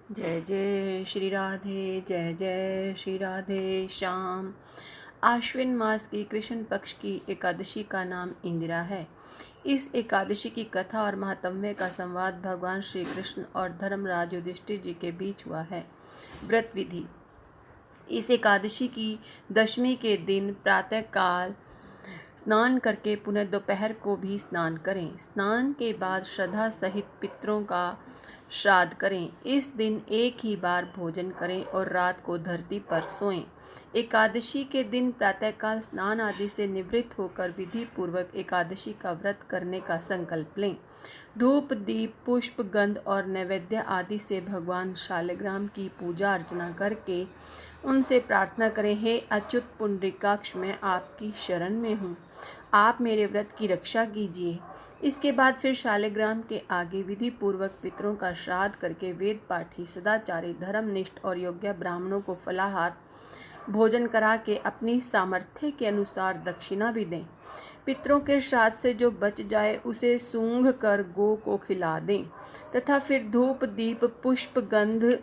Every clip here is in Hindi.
जय जय श्री राधे, जय जय श्री राधे श्याम। आश्विन मास की कृष्ण पक्ष की एकादशी का नाम इंदिरा है। इस एकादशी की कथा और महात्म्य का संवाद भगवान श्री कृष्ण और धर्मराज युधिष्ठिर जी के बीच हुआ है। व्रत विधि। इस एकादशी की दशमी के दिन प्रातः काल स्नान करके पुनः दोपहर को भी स्नान करें। स्नान के बाद श्रद्धा सहित पितरों का श्राद्ध करें। इस दिन एक ही बार भोजन करें और रात को धरती पर सोएं। एकादशी के दिन प्रातःकाल स्नान आदि से निवृत्त होकर विधि पूर्वक एकादशी का व्रत करने का संकल्प लें। धूप, दीप, पुष्प, गंध और नैवेद्य आदि से भगवान शालिग्राम की पूजा अर्चना करके उनसे प्रार्थना करें, हे अच्युत पुंडरीकाक्ष, मैं आपकी शरण में हूँ, आप मेरे व्रत की रक्षा कीजिए। इसके बाद फिर शालिग्राम के आगे विधि पूर्वक पितरों का श्राद्ध करके वेद पाठी, सदाचारी, धर्मनिष्ठ और योग्य ब्राह्मणों को फलाहार भोजन करा के अपनी सामर्थ्य के अनुसार दक्षिणा भी दें। पितरों के श्राद्ध से जो बच जाए उसे सूंघ कर गौ को खिला दें तथा फिर धूप, दीप, पुष्प, गंध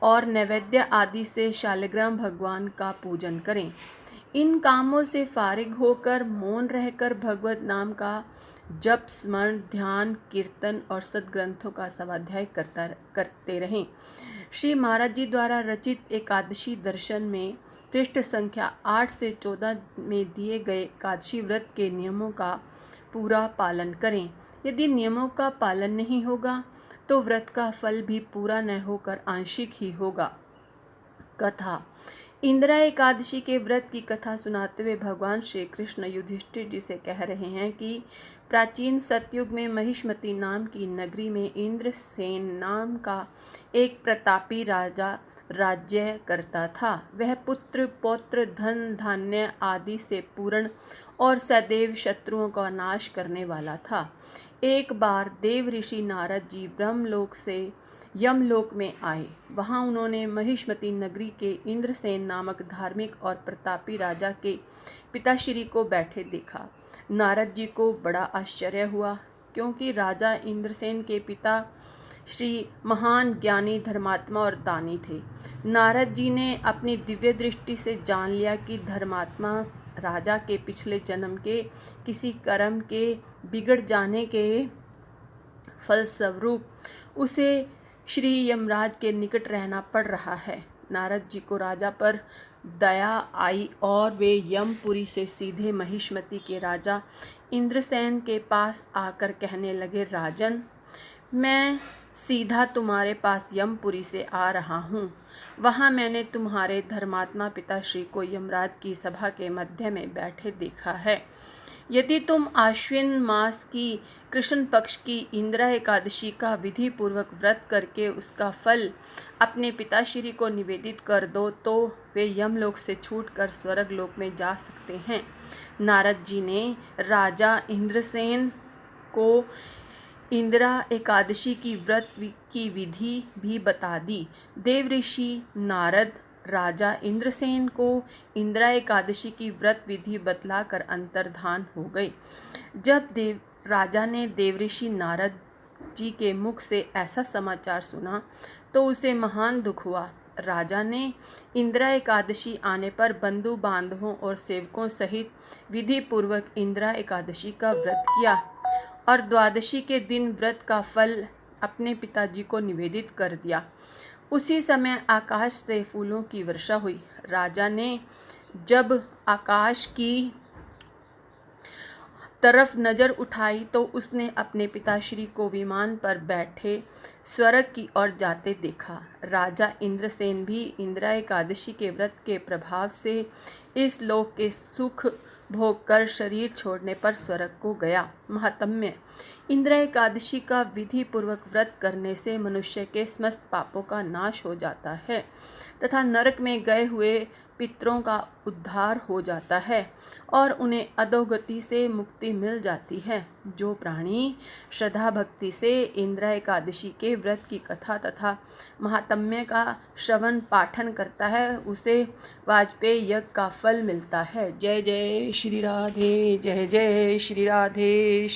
और नैवेद्य आदि से शालिग्राम भगवान का पूजन करें। इन कामों से फारिग होकर मौन रहकर भगवत नाम का जप, स्मरण, ध्यान, कीर्तन और सद्ग्रंथों का स्वाध्याय करते रहें। श्री महाराज जी द्वारा रचित एकादशी दर्शन में पृष्ठ संख्या 8 से 14 में दिए गए एकादशी व्रत के नियमों का पूरा पालन करें। यदि नियमों का पालन नहीं होगा तो व्रत का फल भी पूरा न होकर आंशिक ही होगा। कथा। इंदिरा एकादशी के व्रत की कथा सुनाते हुए भगवान श्री कृष्ण युधिष्ठिर जी से कह रहे हैं कि प्राचीन सतयुग में महिष्मती नाम की नगरी में इंद्रसेन नाम का एक प्रतापी राजा राज्य करता था। वह पुत्र, पौत्र, धन, धान्य आदि से पूर्ण और सदैव शत्रुओं का नाश करने वाला था। एक बार देव ऋषि नारद जी ब्रह्मलोक से यमलोक में आए। वहां उन्होंने महिष्मती नगरी के इंद्रसेन नामक धार्मिक और प्रतापी राजा के पिताश्री को बैठे देखा। नारद जी को बड़ा आश्चर्य हुआ, क्योंकि राजा इंद्रसेन के पिता श्री महान ज्ञानी, धर्मात्मा और दानी थे। नारद जी ने अपनी दिव्य दृष्टि से जान लिया कि धर्मात्मा राजा के पिछले जन्म के किसी कर्म के बिगड़ जाने के फलस्वरूप उसे श्री यमराज के निकट रहना पड़ रहा है। नारद जी को राजा पर दया आई और वे यमपुरी से सीधे महिष्मती के राजा इंद्रसेन के पास आकर कहने लगे, राजन, मैं सीधा तुम्हारे पास यमपुरी से आ रहा हूँ। वहाँ मैंने तुम्हारे धर्मात्मा पिताश्री को यमराज की सभा के मध्य में बैठे देखा है। यदि तुम आश्विन मास की कृष्ण पक्ष की इंदिरा एकादशी का विधि पूर्वक व्रत करके उसका फल अपने पिताश्री को निवेदित कर दो तो वे यमलोक से छूटकर स्वर्ग लोक में जा सकते हैं। नारद जी ने राजा इंद्रसेन को इंदिरा एकादशी की व्रत की विधि भी बता दी। देव ऋषि नारद राजा इंद्रसेन को इंदिरा एकादशी की व्रत विधि बतलाकर अंतर्धान हो गए। जब राजा ने देवऋषि नारद जी के मुख से ऐसा समाचार सुना तो उसे महान दुख हुआ। राजा ने इंदिरा एकादशी आने पर बंधु बांधवों और सेवकों सहित विधि पूर्वक इंदिरा एकादशी का व्रत किया और द्वादशी के दिन व्रत का फल अपने पिताजी को निवेदित कर दिया। उसी समय आकाश से फूलों की वर्षा हुई। राजा ने जब आकाश की तरफ नज़र उठाई तो उसने अपने पिताश्री को विमान पर बैठे स्वर्ग की ओर जाते देखा। राजा इंद्रसेन भी इंदिरा एकादशी के व्रत के प्रभाव से इस लोक के सुख भोग कर शरीर छोड़ने पर स्वर्ग को गया। महात्म्य। इंदिरा एकादशी का विधि पूर्वक व्रत करने से मनुष्य के समस्त पापों का नाश हो जाता है तथा नरक में गए हुए पितरों का उद्धार हो जाता है और उन्हें अधोगति से मुक्ति मिल जाती है। जो प्राणी श्रद्धा भक्ति से इंदिरा एकादशी के व्रत की कथा तथा महात्म्य का श्रवण पाठन करता है उसे वाजपेयी यज्ञ का फल मिलता है। जय जय श्री राधे, जय जय श्री राधे।